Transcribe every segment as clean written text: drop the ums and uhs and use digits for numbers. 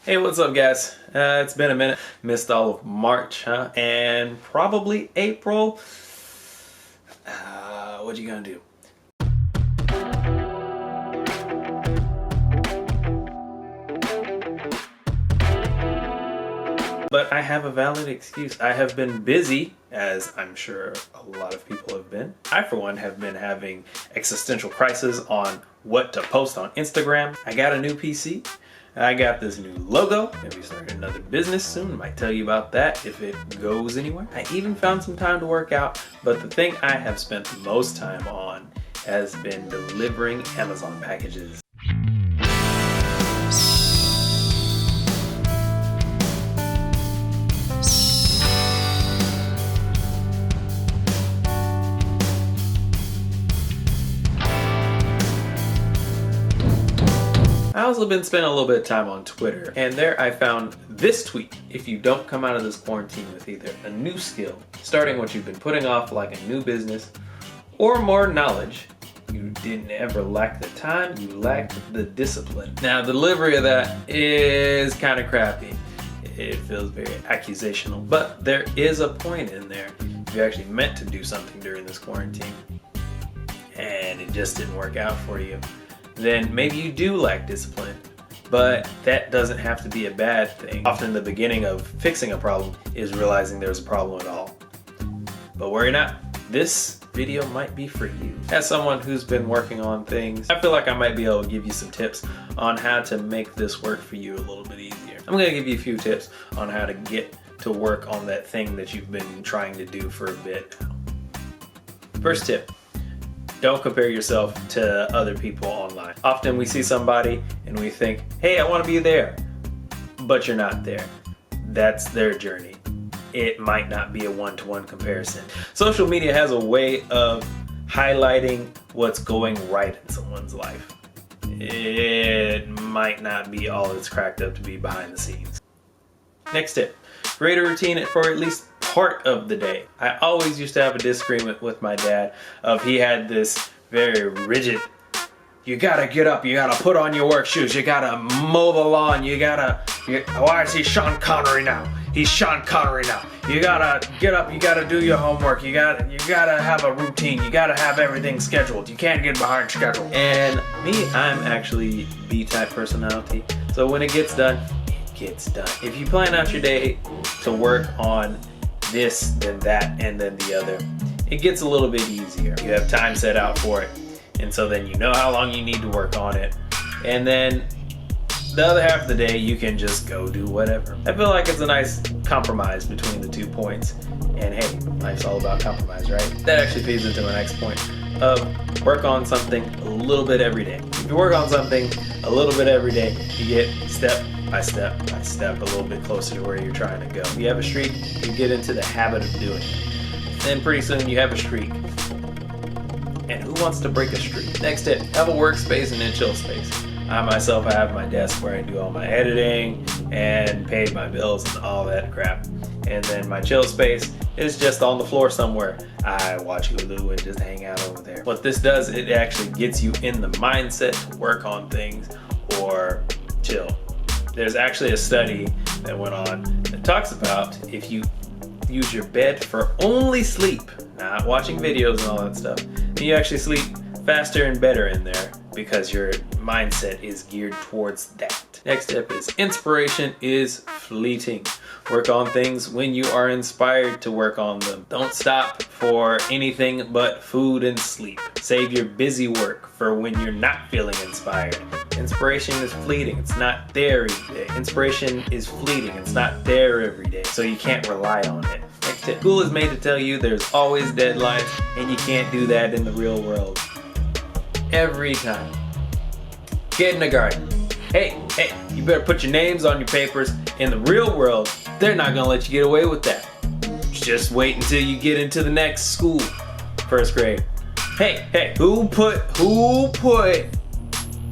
Hey, what's up, guys? It's been a minute. Missed all of March, huh? And probably April. What you gonna do? But I have a valid excuse. I have been busy, as I'm sure a lot of people have been. I, for one, have been having existential crisis on what to post on Instagram. I got a new PC. I got this new logo. Maybe starting another business soon. Might tell you about that if it goes anywhere. I even found some time to work out. But the thing I have spent the most time on has been delivering Amazon packages. I also been spending a little bit of time on Twitter, and there I found this tweet. If you don't come out of this quarantine with either a new skill, starting what you've been putting off like a new business, or more knowledge, you didn't ever lack the time, you lacked the discipline. Now, the delivery of that is kind of crappy. It feels very accusational, but there is a point in there. If you actually meant to do something during this quarantine, and it just didn't work out for you, then maybe you do lack discipline, but that doesn't have to be a bad thing. Often the beginning of fixing a problem is realizing there's a problem at all. But worry not, this video might be for you. As someone who's been working on things, I feel like I might be able to give you some tips on how to make this work for you a little bit easier. I'm gonna give you a few tips on how to get to work on that thing that you've been trying to do for a bit now. First tip. Don't compare yourself to other people online. Often we see somebody and we think, hey, I want to be there, but you're not there. That's their journey. It might not be a one-to-one comparison. Social media has a way of highlighting what's going right in someone's life. It might not be all it's cracked up to be behind the scenes. Next tip, create a routine for at least part of the day. I always used to have a disagreement with my dad of he had this very rigid, you gotta get up, you gotta put on your work shoes, you gotta mow the lawn, why is he Sean Connery now? He's Sean Connery now. You gotta get up, you gotta do your homework, you gotta have a routine, you gotta have everything scheduled. You can't get behind schedule. And me, I'm actually B-type personality. So when it gets done, it gets done. If you plan out your day to work on this, then that, and then the other, it gets a little bit easier. You have time set out for it, and so then you know how long you need to work on it, and then the other half of the day you can just go do whatever. I feel like it's a nice compromise between the 2 points, and hey, life's all about compromise, right? That actually feeds into my next point of work on something a little bit every day. If you work on something a little bit every day, you get step by step by step a little bit closer to where you're trying to go. If you have a streak, you get into the habit of doing it. Then pretty soon you have a streak. And who wants to break a streak? Next tip, have a workspace and a chill space. I myself, I have my desk where I do all my editing and pay my bills and all that crap. And then my chill space is just on the floor somewhere. I watch Hulu and just hang out over there. What this does, it actually gets you in the mindset to work on things or chill. There's actually a study that went on that talks about if you use your bed for only sleep, not watching videos and all that stuff, then you actually sleep faster and better in there because your mindset is geared towards that. Next tip is inspiration is fleeting. Work on things when you are inspired to work on them. Don't stop for anything but food and sleep. Save your busy work for when you're not feeling inspired. Inspiration is fleeting. It's not there every day. Inspiration is fleeting. It's not there every day. So you can't rely on it. Next tip. School is made to tell you there's always deadlines and you can't do that in the real world. Every time. Get in the garden. Hey, you better put your names on your papers. In the real world, they're not gonna let you get away with that. Just wait until you get into the next school, first grade. Hey, who put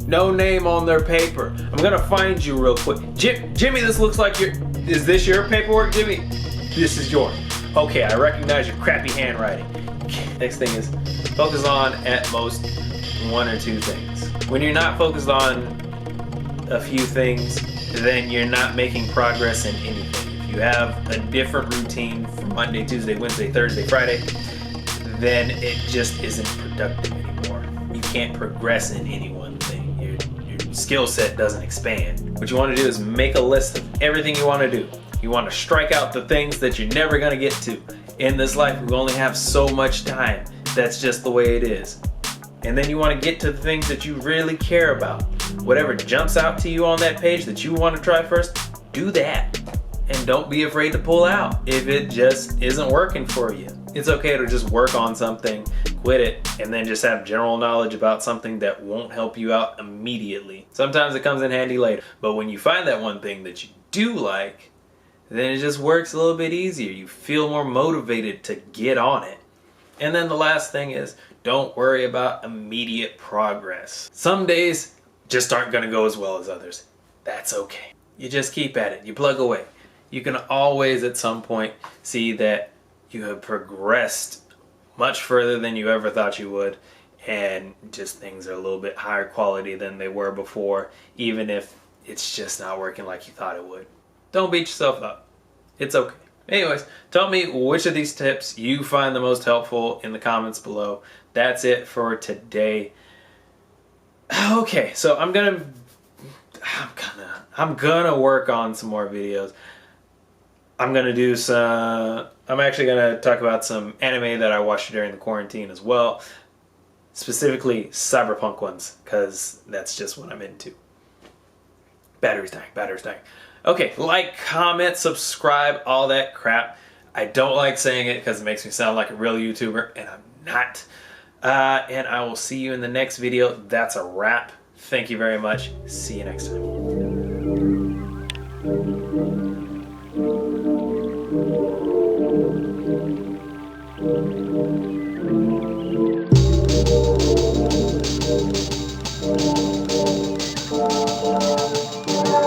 no name on their paper? I'm gonna find you real quick. Jimmy, this looks like is this your paperwork, Jimmy? This is yours. Okay, I recognize your crappy handwriting. Next thing is focus on at most 1 or 2 things. When you're not focused on a few things, then you're not making progress in anything. If you have a different routine from Monday, Tuesday, Wednesday, Thursday, Friday, then it just isn't productive anymore. You can't progress in any one thing. Your skill set doesn't expand. What you want to do is make a list of everything you want to do. You want to strike out the things that you're never going to get to. In this life, we only have so much time. That's just the way it is. And then you want to get to the things that you really care about. Whatever jumps out to you on that page that you want to try first, do that. And don't be afraid to pull out if it just isn't working for you. It's okay to just work on something, quit it, and then just have general knowledge about something that won't help you out immediately. Sometimes it comes in handy later. But when you find that one thing that you do like, then it just works a little bit easier. You feel more motivated to get on it. And then the last thing is, don't worry about immediate progress. Some days just aren't going to go as well as others. That's okay. You just keep at it. You plug away. You can always at some point see that you have progressed much further than you ever thought you would, and just things are a little bit higher quality than they were before, even if it's just not working like you thought it would. Don't beat yourself up. It's okay. Anyways, tell me which of these tips you find the most helpful in the comments below. That's it for today. Okay, so I'm gonna work on some more videos. I'm actually gonna talk about some anime that I watched during the quarantine as well. Specifically cyberpunk ones, because that's just what I'm into. Battery's dying. Okay, like, comment, subscribe, all that crap. I don't like saying it because it makes me sound like a real YouTuber, and I'm not. And I will see you in the next video. That's a wrap. Thank you very much. See you next time.